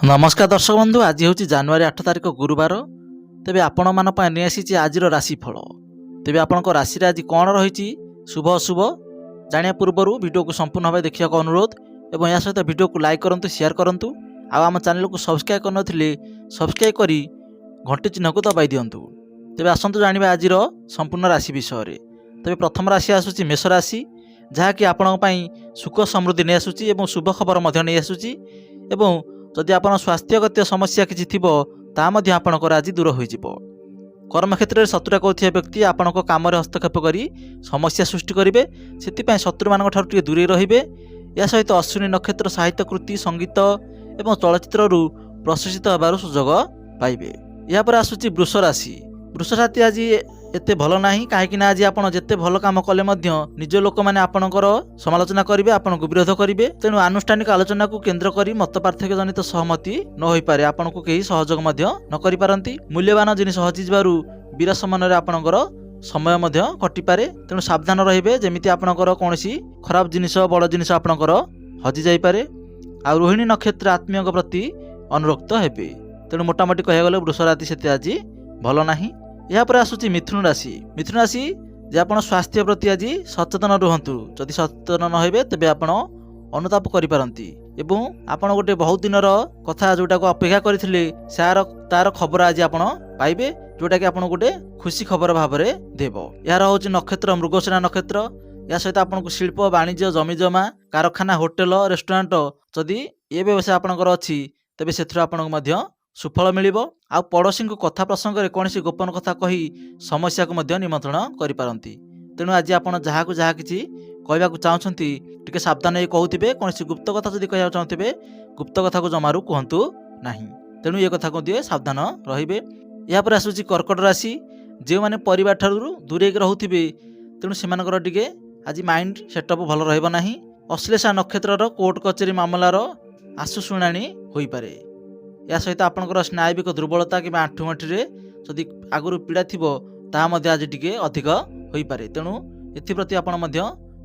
नमस्कार दर्शक बंधु, आज हूँ जनवरी 8 तारिख गुरुवार। तेबे आपण मान नहीं आसी आज राशिफल। तेबे आपण राशि आज कौन रही शुभ अशुभ जाना पूर्वर वीडियो को संपूर्ण भाव देखा अनुरोध और या सहित वीडियो को लाइक करूँ, शेयर करूँ। आम चैनल को सब्सक्राइब करनथिले सब्सक्राइब करी घंटी चिन्ह को दबाई दिंतु। तेबे आसतु जानिबा आज संपूर्ण राशि विषय रे। तेबे प्रथम राशि आसुची मेष राशि, जहाँकि आपण सुख समृद्धि नहीं आसुची एवं शुभ खबर नहीं आसुची। एवं जदि आप स्वास्थ्यगत समस्या किसी थी आपणकर आज दूर हो। कर्मक्षेत्र में शत्रुता करुवा व्यक्ति आपण कम हस्तक्षेप कर समस्या सृष्टि करेंगे, से शत्रु मान दूरे रे। या सहित अश्विनी नक्षत्र साहित्य कृति संगीत एवं चलचित्र प्रशंसित होबार सुजोग पाइबे। यापर आसूची वृष राशि। वृष राशि आज एते भल नाही, कहीं आज आप जिते भल कम कले निज लोक मैंने आपणकर समालोचना करेंगे, आपन को विरोध करेंगे। तेणु आनुष्ठानिक आलोचना को केन्द्र कर मत पार्थक्य जनित सहमति न हो पारे, आपन को कहीं सहयोग न करि पारंती। मूल्यवान जिनिस हजि जबारु विरस मन रे आपणकर समय कटिपारे। तेणु सावधान रहिबे, जेमिति आपणकर कोनोसी खराब जिनिस बड़ जिनिस आपणकर हजि जाई पारे। आ रोहिणी नक्षत्र आत्मीय प्रति अनुरक्त हेबे। तेणु मोटामोटी कह गले वृष राशि से आज भल नाही। यापर आसूची मिथुन राशि। मिथुन राशि जे आप स्वास्थ्य प्रति आज सचेतन रुहतु। जदि सचेतन न होबे तेबे आपण अनुताप करि पारंती एवं आपण गोटे बहुत दिनर कथा जोटा को अपेक्षा करथिले तार खबर आज आपण पाइबे, जोटा कि आपण गोटे खुशी खबर भाव में देव। यार होची नक्षत्र मृगशिरा नक्षत्र। या सहित आपन को शिल्प वाणिज्य जमी जमा कारखाना होटेल रेस्टोरेंट जदि ये व्यवसाय आपणकर अच्छी तेबे सेथुर आपन मध्य सुफल मिलिबो। आ पड़ोशी को कथा प्रसंग में कौन गोपन कथा कही समस्या को मध्य निमंत्रण करि पारंती। तेणु आज आपन जहाँ को जहाँ किछि कहवा चाहते टिके सावधान हो कहते। कौन गुप्त कथा जदि कहवा चाहते गुप्त कथा को जमारू कहतु नहीं। तेणु ये कथा को दिए सावधान रहिबे। यापर आसूची कर्कट राशि। जो मैंने परिवार ठारू दूरे रहुथिबे तेणु सेमानकर टिके आज माइंड सेटअप भल रहइबो नाही। अश्लेषा नक्षत्र कोर्ट कचेरी मामलार आशु शुणाणी होई पारे। या सहित आपणकर स्नायविक दुर्बलता कि आंठुगंठी जदि आगुरी पीड़ा थी ताहा आज टिके अधिक हो पारे। तेणु एप्रति आपण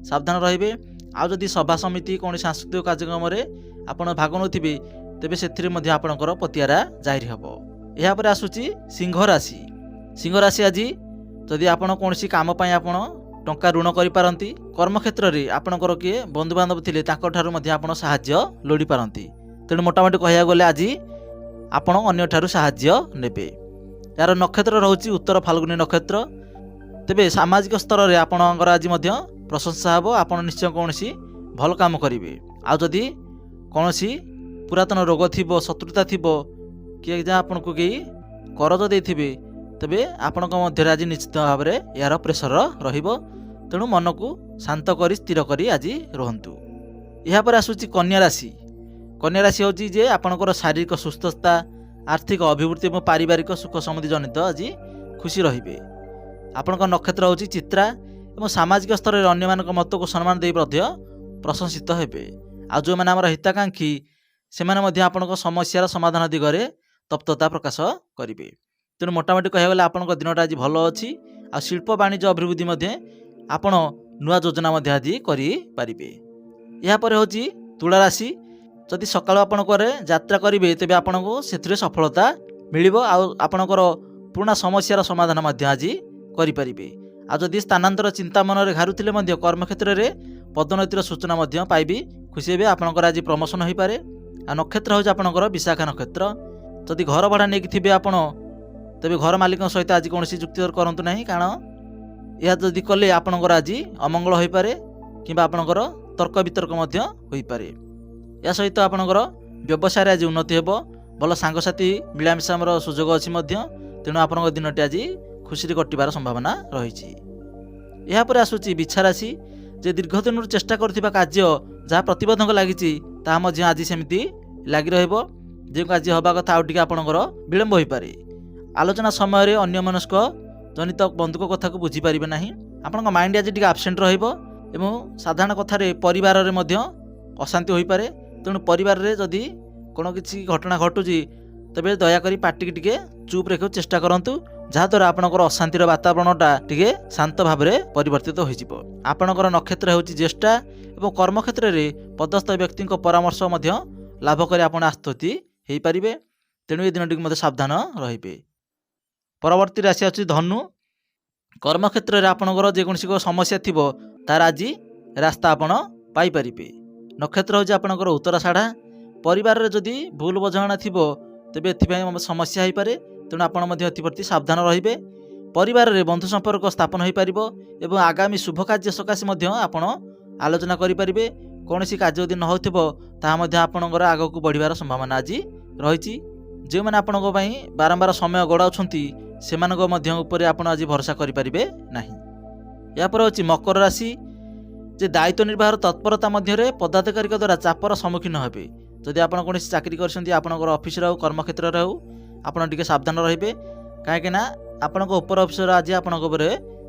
सावधान रहिबे। आउ जदि सभा समिति कौन सांस्कृतिक कार्यक्रम में आपण भाग नौथिबे तेबे सेथिरे मध्ये आपणकर पतियारा जाहिर हेबो। यापर आसूची सिंह राशि। सिंह राशि आज जदि आपण कोनोसी काम पई आपण टंका ऋण करि पारंती। कर्मक्षेत्र में आपणकर किए बंधु बांधव थिले तांको ठारू मध्ये आपण सहाय्य लोडी पारंती। तेणु मोटामोटी कहया गले आज आपण अन्य ठारू सहाय्य नेबे। यार नक्षत्र रहउची उत्तर फाल्गुनी नक्षत्र। तेबे सामाजिक स्तर में आपणकर आज मध्य प्रशंसा हेबो। आपण निश्चय कोनोसी भल काम करिवे। आ जदि कोनोसी पुरातन रोग थिबो शत्रुता थिबो कि जहाँ आपन को कई करज देथिबे तेबे आपणक मध्य आज निश्चित भाव में यार प्रेसर रहिबो। तेणु मन को शांत करी स्थिर करी आज रहंतु। यापर आसूची कन्या राशि। कन्या राशि हूँ जे आपणकर शारीरिक सुस्थता आर्थिक अभिवृद्धि और पारिवारिक सुख समृद्धि जनित आज खुशी रहिबे। आपणकर नक्षत्र हूँ चित्रा और सामाजिक स्तर में अन्य मान मत को सम्मान दे प्रशंसित हेबे। आ जो मैंने आम हिताकांक्षी से आपणक समस्यार समाधान दिगरे तप्तता प्रकाश करेंगे। तेणु मोटामोटी कह गले आपणक दिनटा आज भल अच्छी। आ शिल्प वाणिज्य अभिवृद्धि आपण नुआ योजना आज करें। यापर हूँ तुला राशि। जदि सकाळु आपण यात्रा करेंगे तेबे आपण को सेथिरे सफलता मिलिबो। आपणकर पुराना समस्यार समाधान आज करें। आ जदि स्थानांतर चिंता मन में घारुथिले कर्मक्षेत्र में पदोन्नतिर सूचना पाइबी, खुशी हे। आपणकर आज प्रमोशन हो पारे। आ नक्षत्र हूँ आपणकर विशाखा नक्षत्र। जदि घर भड़ा नहीं थे आपण तेबे घर मालिक सहित आज कौन जुक्ति करंतु नहीं, कारण यह जदि कले आपणकर आज अमंगल हो पारे कि आपणकर तर्क वितर्क हो पारे। या सहित आपणकर व्यवसाय आज उन्नति हेबो। भल सांगसाथी मिलामिशार सुजोग अच्छी। तेणु आपण दिनटी आज खुशी कटिबार संभावना रही। यापर आसूची बिछा राशि। जे दीर्घ दिन चेष्टा करथिबा कार्य जहाँ प्रतिबंधक लगी आज सेमती लगी रहिबो। जो कार्य हवा कथा आउ टिके आपणकर विलंब हो पारे। आलोचना समय अन्य मनस्क जनित बंधुक कथा को बुझी पारिबे नाही। आपणक माइंड आज टिके आब्सेंट रहिबो एवं साधारण कथार परिवार में अशांति हो पारे। तेणु परिवार रे जदि कोनो किसी घटना घटुची तेबे दयाकरी पार्टी टिके चुप रखा चेष्टा करंतु, जहाँद्वारा आपणकर अशांतिर वातावरणटा टिके शांत भाव में परिवर्तित हो। आपणकर नक्षत्र होची ज्येष्ठा और कर्मक्षेत्र में पदस्थ व्यक्ति परामर्श लाभ कर आप आस्तुति ହେଇପାରିବେ। ତେଣୁ ଏ ଦିନଟିକୁ ମଧ୍ୟ ସାବଧାନ ରହିବେ। ପରବର୍ତ୍ତୀ ରାଶି ଅଛି ଧନୁ। କର୍ମକ୍ଷେତ୍ରରେ ଆପଣଙ୍କର ଯେକୌଣସି ସମସ୍ୟା ଥିବ ତାର ଆଜି ରାସ୍ତା ଆପଣ ପାଇପାରିବେ। ନକ୍ଷତ୍ର ହେଉଛି ଆପଣଙ୍କର ଉତ୍ତରାଷାଢ଼ା। ପରିବାରରେ ଯଦି ଭୁଲ ବୁଝାମଣା ଥିବ ତେବେ ଏଥିପାଇଁ ସମସ୍ୟା ହୋଇପାରେ। ତେଣୁ ଆପଣ ମଧ୍ୟ ଏଥିପ୍ରତି ସାବଧାନ ରହିବେ। ପରିବାରରେ ବନ୍ଧୁ ସମ୍ପର୍କ ସ୍ଥାପନ ହୋଇପାରିବ ଏବଂ ଆଗାମୀ ଶୁଭ କାର୍ଯ୍ୟ ସକାଶେ ମଧ୍ୟ ଆପଣ ଆଲୋଚନା କରିପାରିବେ। କୌଣସି କାର୍ଯ୍ୟ ଯଦି ନ ହେଉଥିବ ତାହା ମଧ୍ୟ ଆପଣଙ୍କର ଆଗକୁ ବଢ଼ିବାର ସମ୍ଭାବନା ଆଜି ରହିଛି। ଯେଉଁମାନେ ଆପଣଙ୍କ ପାଇଁ ବାରମ୍ବାର ସମୟ ଗଡ଼ାଉଛନ୍ତି ସେମାନଙ୍କ ମଧ୍ୟ ଉପରେ ଆପଣ ଆଜି ଭରସା କରିପାରିବେ ନାହିଁ। ଏହାପରେ ହେଉଛି ମକର ରାଶି। ଯେ ଦାୟିତ୍ୱ ନିର୍ବାହର ତତ୍ପରତା ମଧ୍ୟରେ ପଦାଧିକାରୀଙ୍କ ଦ୍ୱାରା ଚାପର ସମ୍ମୁଖୀନ ହେବେ। ଯଦି ଆପଣ କୌଣସି ଚାକିରି କରିଛନ୍ତି ଆପଣଙ୍କର ଅଫିସରେ ହେଉ କର୍ମକ୍ଷେତ୍ରରେ ହେଉ ଆପଣ ଟିକେ ସାବଧାନ ରହିବେ। କାହିଁକିନା ଆପଣଙ୍କ ଉପର ଅଫିସର ଆଜି ଆପଣଙ୍କ ଉପରେ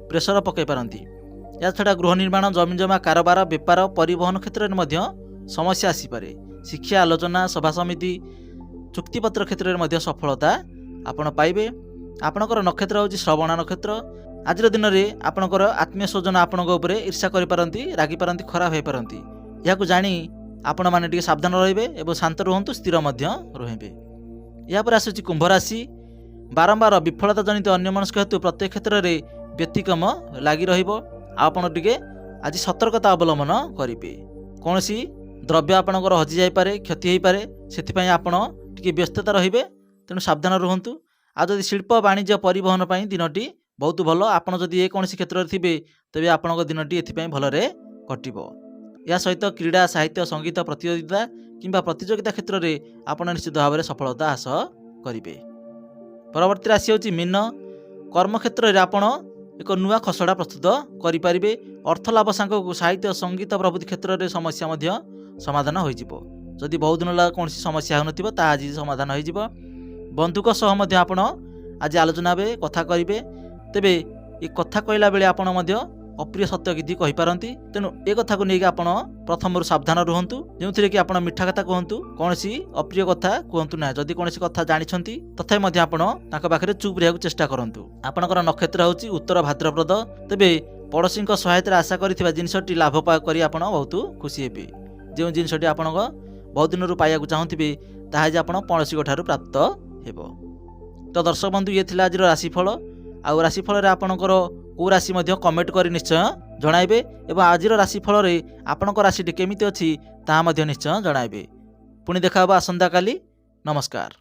ପ୍ରେସର ପକାଇ ପାରନ୍ତି। ଏହାଛଡ଼ା ଗୃହ ନିର୍ମାଣ, ଜମିଜମା, କାରବାର, ବେପାର, ପରିବହନ କ୍ଷେତ୍ରରେ ମଧ୍ୟ ସମସ୍ୟା ଆସିପାରେ। ଶିକ୍ଷା, ଆଲୋଚନା, ସଭା ସମିତି, ଚୁକ୍ତିପତ୍ର କ୍ଷେତ୍ରରେ ମଧ୍ୟ ସଫଳତା ଆପଣ ପାଇବେ। ଆପଣଙ୍କର ନକ୍ଷତ୍ର ହେଉଛି ଶ୍ରବଣ ନକ୍ଷତ୍ର। ଆଜିର ଦିନରେ ଆପଣଙ୍କର ଆତ୍ମୀୟ ସ୍ୱଜନ ଆପଣଙ୍କ ଉପରେ ଈର୍ଷା କରିପାରନ୍ତି, ରାଗିପାରନ୍ତି, ଖରାପ ହୋଇପାରନ୍ତି। ଏହାକୁ ଜାଣି ଆପଣମାନେ ଟିକେ ସାବଧାନ ରହିବେ ଏବଂ ଶାନ୍ତ ରୁହନ୍ତୁ, ସ୍ଥିର ମଧ୍ୟ ରହିବେ। ଏହାପରେ ଆସୁଛି କୁମ୍ଭ ରାଶି। ବାରମ୍ବାର ବିଫଳତା ଜନିତ ଅନ୍ୟମନସ୍କ ହେତୁ ପ୍ରତ୍ୟେକ କ୍ଷେତ୍ରରେ ବ୍ୟତିକ୍ରମ ଲାଗି ରହିବ। ଆପଣ ଟିକେ ଆଜି ସତର୍କତା ଅବଲମ୍ବନ କରିବେ। କୌଣସି ଦ୍ରବ୍ୟ ଆପଣଙ୍କର ହଜିଯାଇପାରେ, କ୍ଷତି ହୋଇପାରେ, ସେଥିପାଇଁ ଆପଣ ଟିକେ ବ୍ୟସ୍ତତା ରହିବେ। ତେଣୁ ସାବଧାନ ରୁହନ୍ତୁ। ଆଉ ଯଦି ଶିଳ୍ପ, ବାଣିଜ୍ୟ, ପରିବହନ ପାଇଁ ଦିନଟି ବହୁତ ଭଲ। ଆପଣ ଯଦି କୌଣସି କ୍ଷେତ୍ରରେ ଥିବେ ତେବେ ଆପଣଙ୍କ ଦିନଟି ଏଥିପାଇଁ ଭଲରେ କଟିବ। ଏହା ସହିତ କ୍ରୀଡ଼ା, ସାହିତ୍ୟ, ସଙ୍ଗୀତ, ପ୍ରତିଯୋଗିତା କିମ୍ବା ପ୍ରତିଯୋଗିତା କ୍ଷେତ୍ରରେ ଆପଣ ନିଶ୍ଚିତ ଭାବରେ ସଫଳତା ହାସଲ କରିବେ। ପରବର୍ତ୍ତୀ ରାଶି ହେଉଛି ମୀନ। କର୍ମକ୍ଷେତ୍ରରେ ଆପଣ ଏକ ନୂଆ ଖସଡ଼ା ପ୍ରସ୍ତୁତ କରିପାରିବେ। ଅର୍ଥ ଲାଭ ସାଙ୍ଗକୁ ସାହିତ୍ୟ, ସଙ୍ଗୀତ ପ୍ରଭୃତି କ୍ଷେତ୍ରରେ ସମସ୍ୟା ମଧ୍ୟ ସମାଧାନ ହୋଇଯିବ। ଯଦି ବହୁତ ଦିନ ହେଲା କୌଣସି ସମସ୍ୟା ହେଉନଥିବ ତାହା ଆଜି ସମାଧାନ ହୋଇଯିବ। ବନ୍ଧୁଙ୍କ ସହ ମଧ୍ୟ ଆପଣ ଆଜି ଆଲୋଚନା ହେବେ, କଥା କରିବେ। ତେବେ ଏ କଥା କହିଲା ବେଳେ ଆପଣ ମଧ୍ୟ ଅପ୍ରିୟ ସତ୍ୟ କିଛି କହିପାରନ୍ତି। ତେଣୁ ଏ କଥାକୁ ନେଇକି ଆପଣ ପ୍ରଥମରୁ ସାବଧାନ ରୁହନ୍ତୁ। ଯେଉଁଥିରେ କି ଆପଣ ମିଠା କଥା କୁହନ୍ତୁ, କୌଣସି ଅପ୍ରିୟ କଥା କୁହନ୍ତୁ ନାହିଁ। ଯଦି କୌଣସି କଥା ଜାଣିଛନ୍ତି ତଥାପି ମଧ୍ୟ ଆପଣ ତାଙ୍କ ପାଖରେ ଚୁପ୍ ରହିବାକୁ ଚେଷ୍ଟା କରନ୍ତୁ। ଆପଣଙ୍କର ନକ୍ଷତ୍ର ହେଉଛି ଉତ୍ତର ଭାଦ୍ରପଦ। ତେବେ ପଡ଼ୋଶୀଙ୍କ ସହାୟତାରେ ଆଶା କରିଥିବା ଜିନିଷଟି ଲାଭ କରି ଆପଣ ବହୁତ ଖୁସି ହେବେ। ଯେଉଁ ଜିନିଷଟି ଆପଣଙ୍କ ବହୁତ ଦିନରୁ ପାଇବାକୁ ଚାହୁଁଥିବେ ତାହା ଆଜି ଆପଣ ପଡ଼ୋଶୀଙ୍କ ଠାରୁ ପ୍ରାପ୍ତ ହେବ। ତ ଦର୍ଶକ ବନ୍ଧୁ, ଇଏ ଥିଲା ଆଜିର ରାଶିଫଳ। ଆଉ ରାଶିଫଳରେ ଆପଣଙ୍କର କେଉଁ ରାଶି ମଧ୍ୟ କମେଣ୍ଟ କରି ନିଶ୍ଚୟ ଜଣାଇବେ ଏବଂ ଆଜିର ରାଶିଫଳରେ ଆପଣଙ୍କ ରାଶିଟି କେମିତି ଅଛି ତାହା ମଧ୍ୟ ନିଶ୍ଚୟ ଜଣାଇବେ। ପୁଣି ଦେଖା ହେବ ଆସନ୍ତାକାଲି। ନମସ୍କାର।